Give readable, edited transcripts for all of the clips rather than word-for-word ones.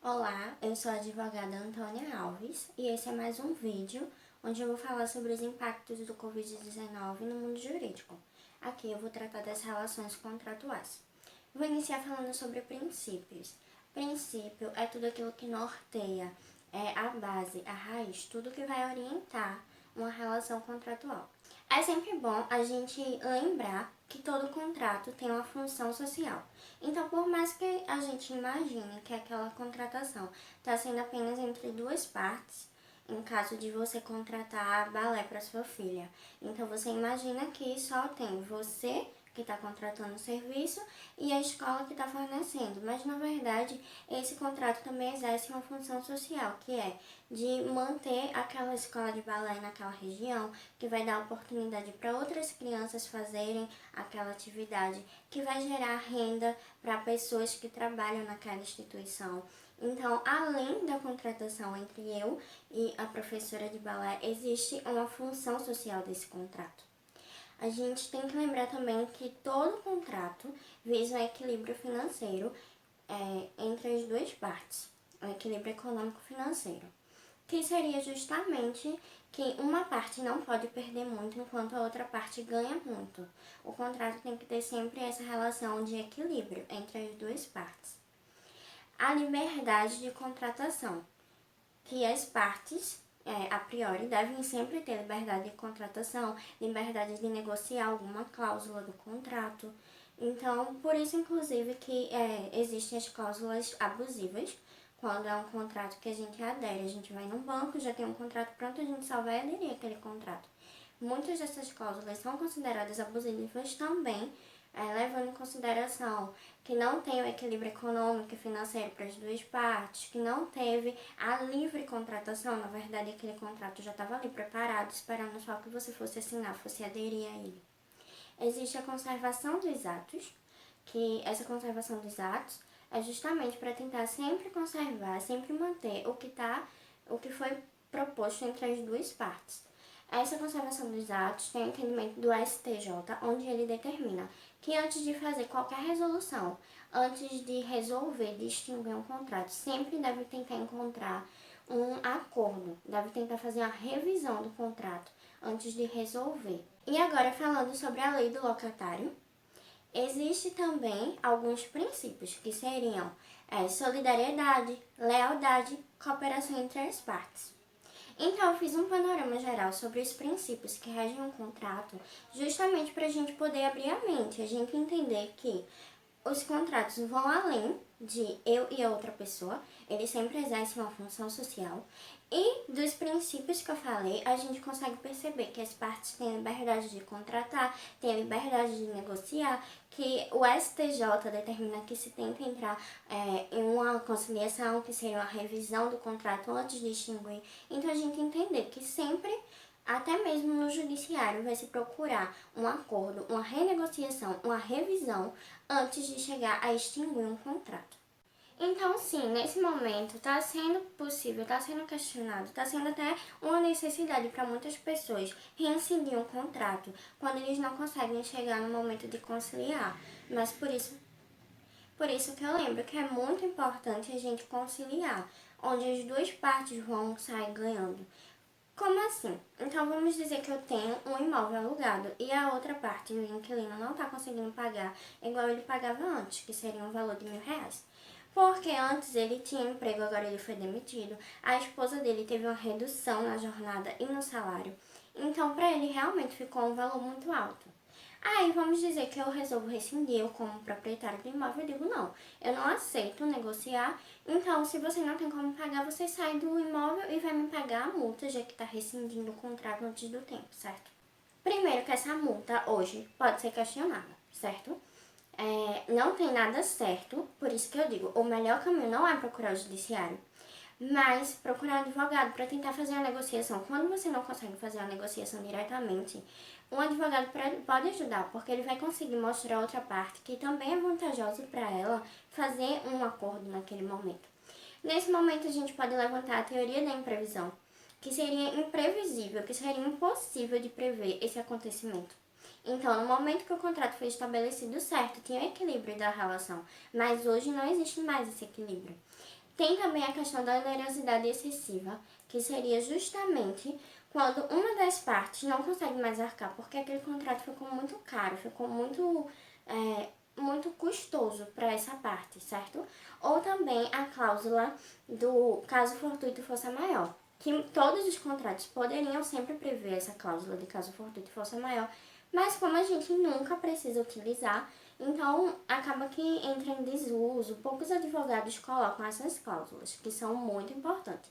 Olá, eu sou a advogada Antônia Alves e esse é mais um vídeo onde eu vou falar sobre os impactos do Covid-19 no mundo jurídico. Aqui eu vou tratar das relações contratuais. Vou iniciar falando sobre princípios. Princípio é tudo aquilo que norteia, é a base, a raiz, tudo que vai orientar uma relação contratual. É sempre bom a gente lembrar que todo contrato tem uma função social. Então, por mais que a gente imagine que aquela contratação está sendo apenas entre duas partes, em caso de você contratar balé para sua filha, então você imagina que só tem você que está contratando o serviço e a escola que está fornecendo. Mas, na verdade, esse contrato também exerce uma função social, que é de manter aquela escola de balé naquela região, que vai dar oportunidade para outras crianças fazerem aquela atividade, que vai gerar renda para pessoas que trabalham naquela instituição. Então, além da contratação entre eu e a professora de balé, existe uma função social desse contrato. A gente tem que lembrar também que todo contrato visa um equilíbrio financeiro entre as duas partes, o equilíbrio econômico-financeiro, que seria justamente que uma parte não pode perder muito enquanto a outra parte ganha muito. O contrato tem que ter sempre essa relação de equilíbrio entre as duas partes. A liberdade de contratação, que as partes, a priori, devem sempre ter liberdade de contratação, liberdade de negociar alguma cláusula do contrato. Então, por isso, inclusive, que existem as cláusulas abusivas, quando é um contrato que a gente adere. A gente vai num banco, já tem um contrato pronto, a gente só vai aderir àquele contrato. Muitas dessas cláusulas são consideradas abusivas também, levando em consideração que não tem o equilíbrio econômico e financeiro para as duas partes, que não teve a livre contratação. Na verdade, aquele contrato já estava ali preparado, esperando só que você fosse assinar, fosse aderir a ele. Existe a conservação dos atos, que essa conservação dos atos é justamente para tentar sempre conservar, sempre manter o que foi proposto entre as duas partes. Essa conservação dos atos tem o entendimento do STJ, onde ele determina que antes de fazer qualquer resolução, antes de resolver, de extinguir um contrato, sempre deve tentar encontrar um acordo, deve tentar fazer uma revisão do contrato antes de resolver. E agora falando sobre a lei do locatário, existe também alguns princípios que seriam solidariedade, lealdade, cooperação entre as partes. Então, eu fiz um panorama geral sobre os princípios que regem um contrato, justamente para a gente poder abrir a mente, a gente entender que os contratos vão além de eu e a outra pessoa, eles sempre exercem uma função social. E dos princípios que eu falei, a gente consegue perceber que as partes têm a liberdade de contratar, têm a liberdade de negociar, que o STJ determina que se tenta entrar em uma conciliação, que seria uma revisão do contrato antes de extinguir. Então a gente entender que sempre, até mesmo no judiciário, vai se procurar um acordo, uma renegociação, uma revisão antes de chegar a extinguir um contrato. Então, sim, nesse momento está sendo possível, está sendo questionado, está sendo até uma necessidade para muitas pessoas reincidir um contrato quando eles não conseguem chegar no momento de conciliar. Mas por isso que eu lembro que é muito importante a gente conciliar, onde as duas partes vão sair ganhando. Como assim? Então vamos dizer que eu tenho um imóvel alugado e a outra parte, o inquilino, não está conseguindo pagar igual ele pagava antes, que seria um valor de R$ 1.000. Porque antes ele tinha emprego, agora ele foi demitido. A esposa dele teve uma redução na jornada e no salário. Então, para ele realmente ficou um valor muito alto. Aí vamos dizer que eu resolvo rescindir, eu como proprietário do imóvel, eu digo não, eu não aceito negociar, então se você não tem como pagar, você sai do imóvel e vai me pagar a multa, já que está rescindindo o contrato antes do tempo, certo? Primeiro que essa multa hoje pode ser questionada, certo? Não tem nada certo, por isso que eu digo, o melhor caminho não é procurar o judiciário, mas procurar um advogado para tentar fazer a negociação. Quando você não consegue fazer a negociação diretamente, um advogado pode ajudar, porque ele vai conseguir mostrar a outra parte que também é vantajoso para ela fazer um acordo naquele momento. Nesse momento, a gente pode levantar a teoria da imprevisão, que seria imprevisível, que seria impossível de prever esse acontecimento. Então, no momento que o contrato foi estabelecido certo, tinha o equilíbrio da relação, mas hoje não existe mais esse equilíbrio. Tem também a questão da onerosidade excessiva, que seria justamente quando uma das partes não consegue mais arcar, porque aquele contrato ficou muito caro, ficou muito custoso para essa parte, certo? Ou também a cláusula do caso fortuito e força maior, que todos os contratos poderiam sempre prever essa cláusula de caso fortuito e força maior, mas como a gente nunca precisa utilizar, então acaba que entra em desuso. Poucos advogados colocam essas cláusulas, que são muito importantes.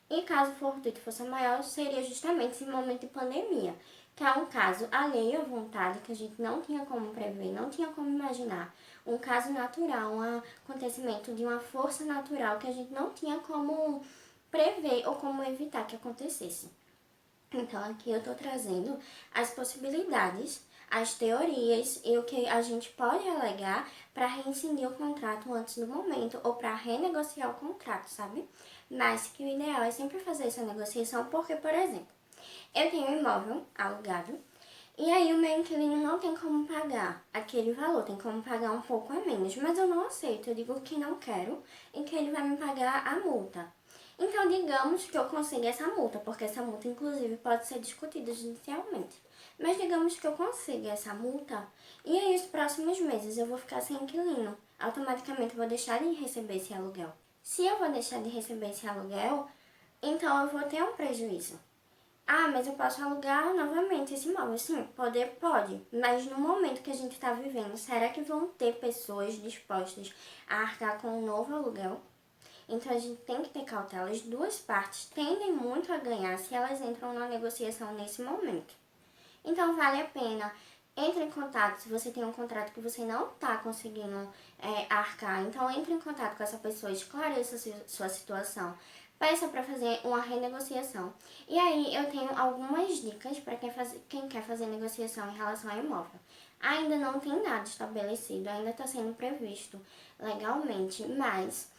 E caso fortuito e força maior seria justamente esse momento de pandemia, que é um caso alheio à vontade, que a gente não tinha como prever, não tinha como imaginar. Um caso natural, um acontecimento de uma força natural que a gente não tinha como prever ou como evitar que acontecesse. Então, aqui eu estou trazendo as possibilidades, as teorias e o que a gente pode alegar para reincidir o contrato antes do momento ou para renegociar o contrato, sabe? Mas que o ideal é sempre fazer essa negociação porque, por exemplo, eu tenho um imóvel alugado e aí o meu inquilino não tem como pagar aquele valor, tem como pagar um pouco a menos, mas eu não aceito, eu digo que não quero e que ele vai me pagar a multa. Então, digamos que eu consiga essa multa, porque essa multa, inclusive, pode ser discutida judicialmente. Mas digamos que eu consiga essa multa, e aí os próximos meses eu vou ficar sem inquilino. Automaticamente eu vou deixar de receber esse aluguel. Se eu vou deixar de receber esse aluguel, então eu vou ter um prejuízo. Ah, mas eu posso alugar novamente esse imóvel. Sim, poder pode. Mas no momento que a gente está vivendo, será que vão ter pessoas dispostas a arcar com um novo aluguel? Então a gente tem que ter cautela. As duas partes tendem muito a ganhar se elas entram na negociação nesse momento. Então vale a pena. Entre em contato se você tem um contrato que você não está conseguindo arcar. Então entre em contato com essa pessoa, esclareça sua situação. Peça para fazer uma renegociação. E aí eu tenho algumas dicas para quem quer fazer negociação em relação ao imóvel. Ainda não tem nada estabelecido, ainda está sendo previsto legalmente, mas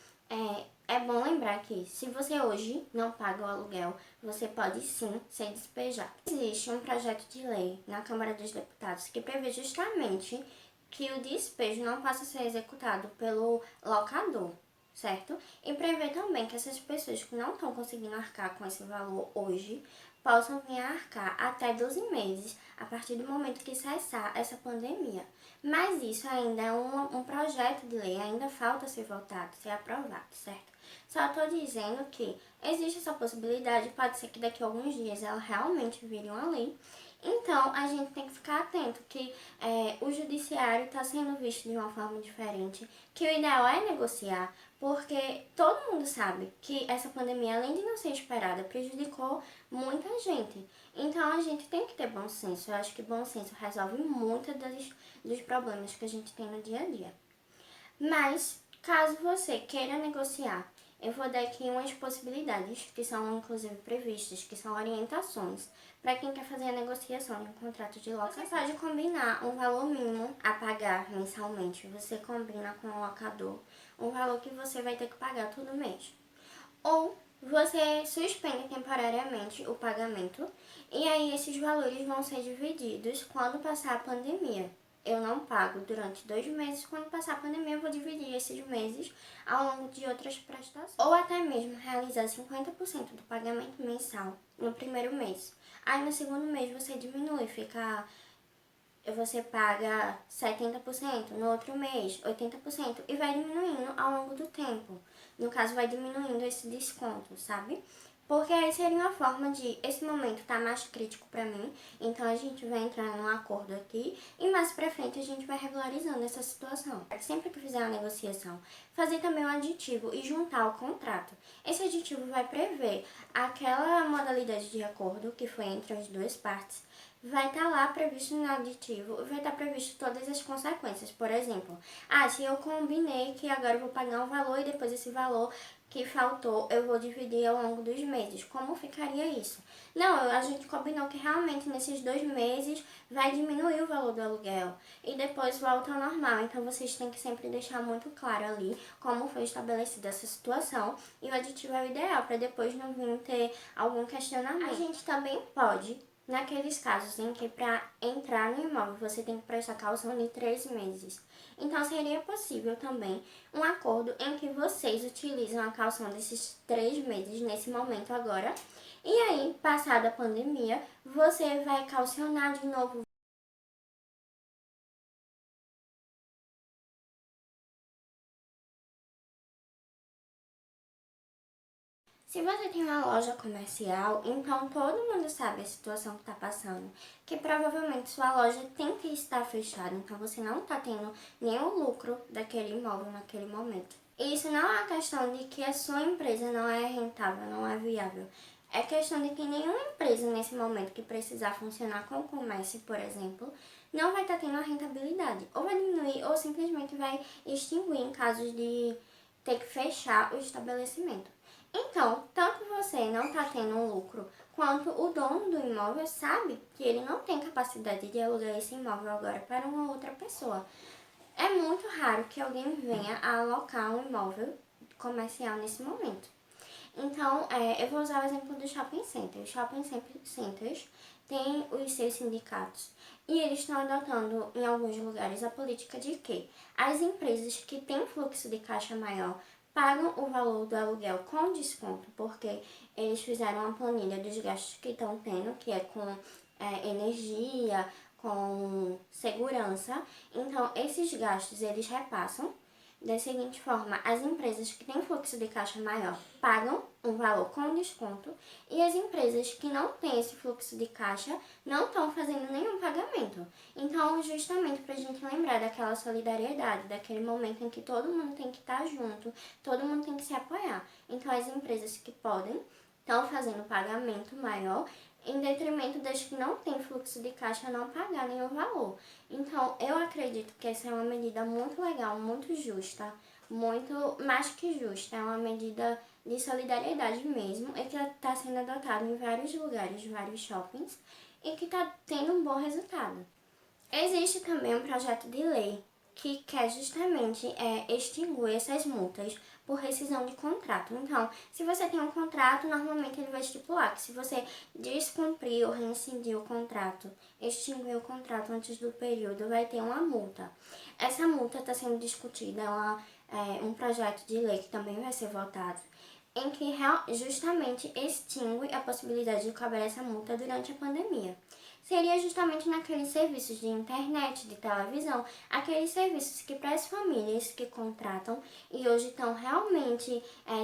é bom lembrar que se você hoje não paga o aluguel, você pode sim ser despejado. Existe um projeto de lei na Câmara dos Deputados que prevê justamente que o despejo não possa ser executado pelo locador, certo? E prevê também que essas pessoas que não estão conseguindo arcar com esse valor hoje possam vir a arcar até 12 meses a partir do momento que cessar essa pandemia. Mas isso ainda é um projeto de lei, ainda falta ser votado, ser aprovado, certo? Só estou dizendo que existe essa possibilidade, pode ser que daqui a alguns dias ela realmente vire uma lei. Então, a gente tem que ficar atento que o judiciário está sendo visto de uma forma diferente, que o ideal é negociar, porque todo mundo sabe que essa pandemia, além de não ser esperada, prejudicou muita gente. Então, a gente tem que ter bom senso. Eu acho que bom senso resolve muitos dos problemas que a gente tem no dia a dia. Mas, caso você queira negociar, eu vou dar aqui umas possibilidades que são inclusive previstas, que são orientações para quem quer fazer a negociação de um contrato de locação. Você pode combinar um valor mínimo a pagar mensalmente. Você combina com o locador um valor que você vai ter que pagar todo mês. Ou você suspende temporariamente o pagamento e aí esses valores vão ser divididos quando passar a pandemia. Eu não pago durante 2 meses, quando passar a pandemia eu vou dividir esses meses ao longo de outras prestações. Ou até mesmo realizar 50% do pagamento mensal no primeiro mês. Aí no segundo mês você diminui, você paga 70%, no outro mês 80% e vai diminuindo ao longo do tempo. No caso, vai diminuindo esse desconto, sabe? Porque aí seria uma forma de, esse momento tá mais crítico pra mim, então a gente vai entrar num acordo aqui e mais pra frente a gente vai regularizando essa situação. Sempre que fizer uma negociação, fazer também um aditivo e juntar o contrato. Esse aditivo vai prever aquela modalidade de acordo que foi entre as duas partes, vai estar lá previsto no aditivo, vai estar previsto todas as consequências. Por exemplo, se eu combinei que agora eu vou pagar um valor e depois esse valor que faltou eu vou dividir ao longo dos meses. Como ficaria isso? Não, a gente combinou que realmente nesses 2 meses vai diminuir o valor do aluguel e depois volta ao normal. Então vocês têm que sempre deixar muito claro ali como foi estabelecida essa situação e o aditivo é o ideal para depois não vir ter algum questionamento. A gente também pode naqueles casos em que para entrar no imóvel você tem que prestar caução de 3 meses. Então, seria possível também um acordo em que vocês utilizam a caução desses 3 meses nesse momento agora. E aí, passada a pandemia, você vai caucionar de novo. Se você tem uma loja comercial, então todo mundo sabe a situação que está passando, que provavelmente sua loja tem que estar fechada, então você não está tendo nenhum lucro daquele imóvel naquele momento. E isso não é uma questão de que a sua empresa não é rentável, não é viável. É questão de que nenhuma empresa nesse momento que precisar funcionar com o comércio, por exemplo, não vai estar tendo a rentabilidade. Ou vai diminuir ou simplesmente vai extinguir em casos de ter que fechar o estabelecimento. Então, tanto você não está tendo um lucro, quanto o dono do imóvel sabe que ele não tem capacidade de alugar esse imóvel agora para uma outra pessoa. É muito raro que alguém venha a alocar um imóvel comercial nesse momento. Então, eu vou usar o exemplo do shopping center. Os shopping centers têm os seus sindicatos e eles estão adotando em alguns lugares a política de que as empresas que têm fluxo de caixa maior pagam o valor do aluguel com desconto, porque eles fizeram uma planilha dos gastos que estão tendo, que é com energia, com segurança. Então, esses gastos eles repassam da seguinte forma: as empresas que têm fluxo de caixa maior pagam um valor com desconto e as empresas que não têm esse fluxo de caixa não estão fazendo nenhum pagamento. Então, justamente para a gente lembrar daquela solidariedade, daquele momento em que todo mundo tem que estar junto, todo mundo tem que se apoiar. Então, as empresas que podem estão fazendo pagamento maior em detrimento das que não têm fluxo de caixa não pagarem o valor. Então, eu acredito que essa é uma medida muito legal, muito justa, muito mais que justa. É uma medida de solidariedade mesmo e que está sendo adotada em vários lugares, vários shoppings, e que está tendo um bom resultado. Existe também um projeto de lei que quer justamente extinguir essas multas por rescisão de contrato. Então, se você tem um contrato, normalmente ele vai estipular que se você descumprir ou rescindir o contrato, extinguir o contrato antes do período, vai ter uma multa. Essa multa está sendo discutida, um projeto de lei que também vai ser votado, em que justamente extingue a possibilidade de cobrar essa multa durante a pandemia. Seria justamente naqueles serviços de internet, de televisão, aqueles serviços que para as famílias que contratam e hoje estão realmente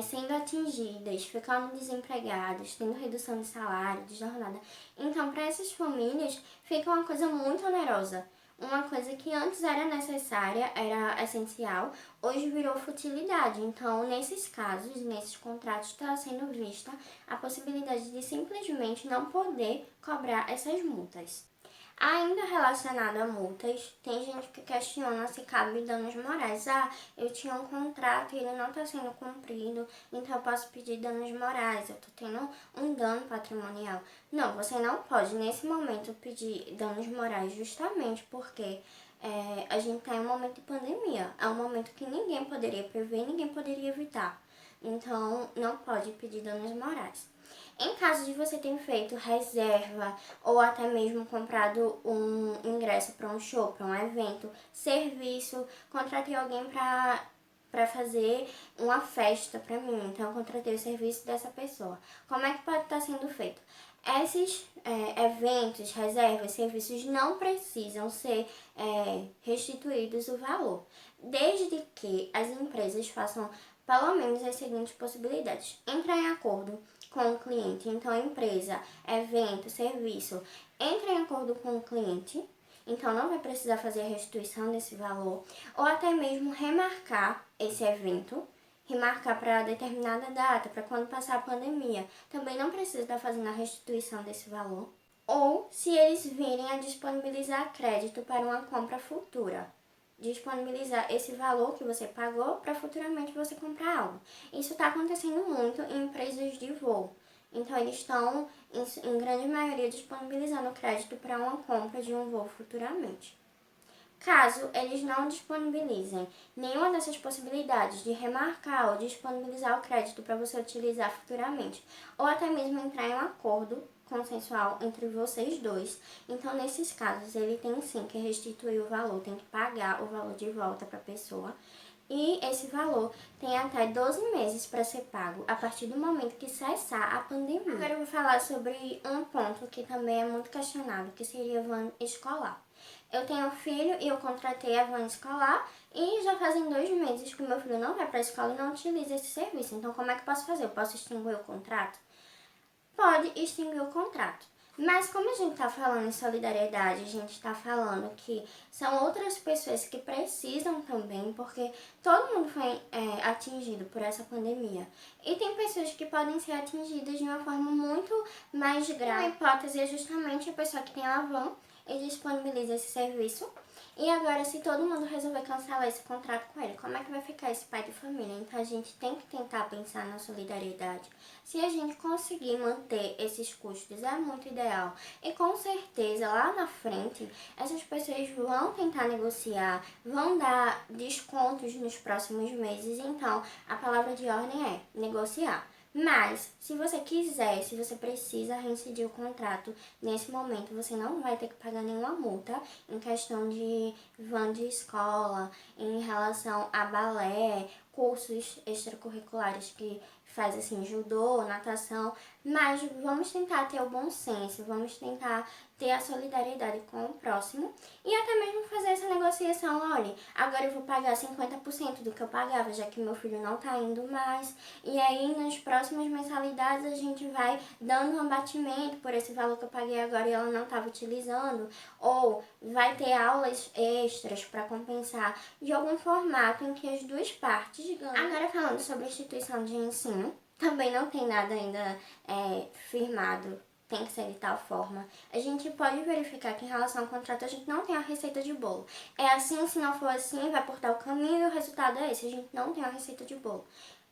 sendo atingidas, ficando desempregadas, tendo redução de salário, de jornada. Então, para essas famílias, fica uma coisa muito onerosa. Uma coisa que antes era necessária, era essencial, hoje virou futilidade. Então, nesses casos, nesses contratos, está sendo vista a possibilidade de simplesmente não poder cobrar essas multas. Ainda relacionado a multas, tem gente que questiona se cabe danos morais. Ah, eu tinha um contrato e ele não está sendo cumprido, então eu posso pedir danos morais, eu estou tendo um dano patrimonial. Não, você não pode nesse momento pedir danos morais justamente porque a gente está em um momento de pandemia. É um momento que ninguém poderia prever, ninguém poderia evitar. Então, não pode pedir danos morais. Em caso de você ter feito reserva ou até mesmo comprado um ingresso para um show, para um evento, serviço, contratei alguém para fazer uma festa para mim, então eu contratei o serviço dessa pessoa. Como é que pode estar sendo feito? Esses eventos, reservas, serviços não precisam ser restituídos o valor, desde que as empresas façam pelo menos as seguintes possibilidades: entrar em acordo com o cliente. Então, a empresa, evento, serviço, entra em acordo com o cliente, então não vai precisar fazer a restituição desse valor, ou até mesmo remarcar esse evento, remarcar para determinada data, para quando passar a pandemia. Também não precisa estar fazendo a restituição desse valor. Ou se eles virem a disponibilizar crédito para uma compra futura, disponibilizar esse valor que você pagou para futuramente você comprar algo. Isso está acontecendo muito em empresas de voo. Então, eles estão, em grande maioria, disponibilizando crédito para uma compra de um voo futuramente. Caso eles não disponibilizem nenhuma dessas possibilidades de remarcar ou disponibilizar o crédito para você utilizar futuramente, ou até mesmo entrar em um acordo consensual entre vocês dois. Então, nesses casos, ele tem sim que restituir o valor, tem que pagar o valor de volta para a pessoa. E esse valor tem até 12 meses para ser pago, a partir do momento que cessar a pandemia. Agora eu vou falar sobre um ponto que também é muito questionado, que seria a van escolar. Eu tenho filho e eu contratei a van escolar e já fazem 2 meses que o meu filho não vai para a escola e não utiliza esse serviço. Então, como é que eu posso fazer? Eu posso extinguir o contrato? Pode extinguir o contrato. Mas como a gente está falando em solidariedade, a gente está falando que são outras pessoas que precisam também, porque todo mundo foi atingido por essa pandemia. E tem pessoas que podem ser atingidas de uma forma muito mais grave. Uma hipótese é justamente a pessoa que tem a van e disponibiliza esse serviço. E agora, se todo mundo resolver cancelar esse contrato com ele, como é que vai ficar esse pai de família? Então, a gente tem que tentar pensar na solidariedade. Se a gente conseguir manter esses custos, é muito ideal. E com certeza, lá na frente, essas pessoas vão tentar negociar, vão dar descontos nos próximos meses. Então, a palavra de ordem é negociar. Mas, se você quiser, se você precisa reincidir o contrato, nesse momento você não vai ter que pagar nenhuma multa em questão de van de escola, em relação a balé, cursos extracurriculares que faz assim, judô, natação, mas vamos tentar ter o bom senso, vamos tentar ter a solidariedade com o próximo e até mesmo fazer essa negociação, olha, agora eu vou pagar 50% do que eu pagava, já que meu filho não tá indo mais, e aí nas próximas mensalidades a gente vai dando um abatimento por esse valor que eu paguei agora e ela não estava utilizando, ou vai ter aulas extras para compensar de algum formato em que as duas partes ganham. Agora falando sobre a instituição de ensino, também não tem nada ainda firmado, tem que ser de tal forma. A gente pode verificar que em relação ao contrato a gente não tem a receita de bolo. É assim, se não for assim, vai por tal caminho e o resultado é esse. A gente não tem a receita de bolo.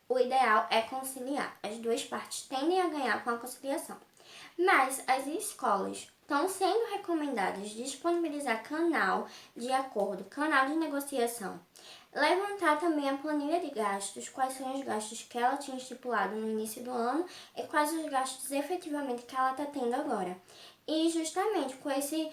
O ideal é conciliar. As duas partes tendem a ganhar com a conciliação. Mas as escolas estão sendo recomendadas disponibilizar canal de acordo, canal de negociação. Levantar também a planilha de gastos, quais são os gastos que ela tinha estipulado no início do ano e quais os gastos efetivamente que ela está tendo agora. E justamente com esse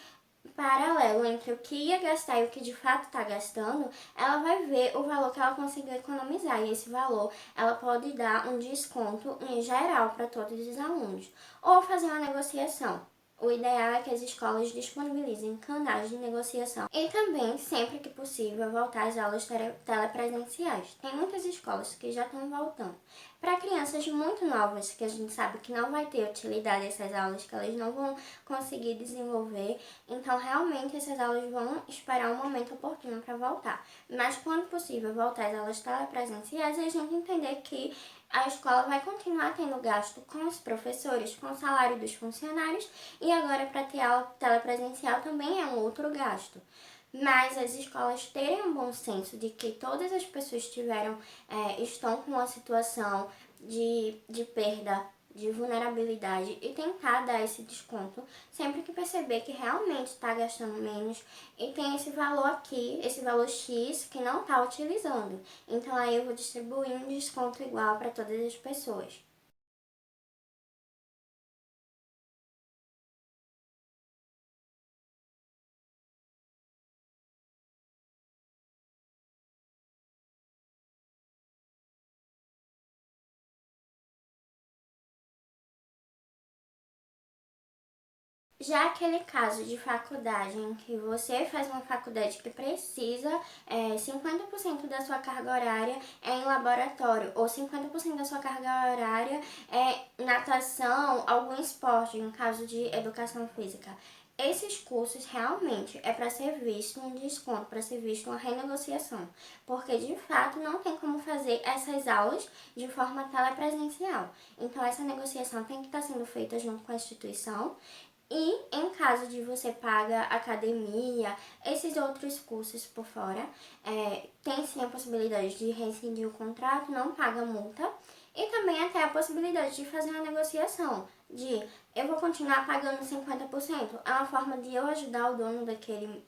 paralelo entre o que ia gastar e o que de fato está gastando, ela vai ver o valor que ela conseguiu economizar e esse valor ela pode dar um desconto em geral para todos os alunos ou fazer uma negociação. O ideal é que as escolas disponibilizem canais de negociação e também, sempre que possível, voltar às aulas telepresenciais. Tem muitas escolas que já estão voltando. Para crianças muito novas, que a gente sabe que não vai ter utilidade essas aulas, que elas não vão conseguir desenvolver, então realmente essas aulas vão esperar um momento oportuno para voltar. Mas quando possível voltar às aulas telepresenciais, a gente entender que a escola vai continuar tendo gasto com os professores, com o salário dos funcionários e agora para ter aula telepresencial também é um outro gasto. Mas as escolas terem um bom senso de que todas as pessoas estão com uma situação de perda, de vulnerabilidade e tentar dar esse desconto sempre que perceber que realmente está gastando menos e tem esse valor aqui, esse valor X que não está utilizando. Então aí eu vou distribuir um desconto igual para todas as pessoas. Já aquele caso de faculdade em que você faz uma faculdade que precisa 50% da sua carga horária é em laboratório ou 50% da sua carga horária é natação, algum esporte, em caso de educação física. Esses cursos realmente é para ser visto um desconto, para ser visto uma renegociação, porque de fato não tem como fazer essas aulas de forma telepresencial. Então essa negociação tem que estar sendo feita junto com a instituição. E em caso de você paga academia, esses outros cursos por fora, tem sim a possibilidade de rescindir o contrato, não paga multa. E também até a possibilidade de fazer uma negociação, de eu vou continuar pagando 50%, é uma forma de eu ajudar o dono daquele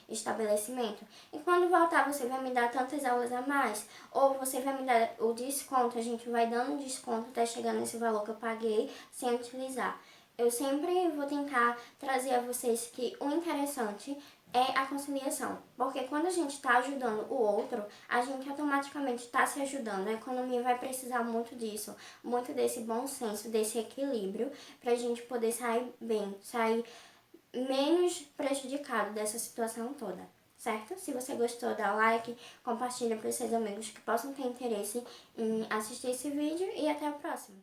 estabelecimento. E quando voltar você vai me dar tantas aulas a mais, ou você vai me dar o desconto, a gente vai dando desconto até chegar nesse valor que eu paguei sem utilizar. Eu sempre vou tentar trazer a vocês que o interessante é a conciliação. Porque quando a gente está ajudando o outro, a gente automaticamente está se ajudando. A economia vai precisar muito disso, muito desse bom senso, desse equilíbrio, para a gente poder sair bem, sair menos prejudicado dessa situação toda. Certo? Se você gostou, dá like, compartilha para os seus amigos que possam ter interesse em assistir esse vídeo e até o próximo.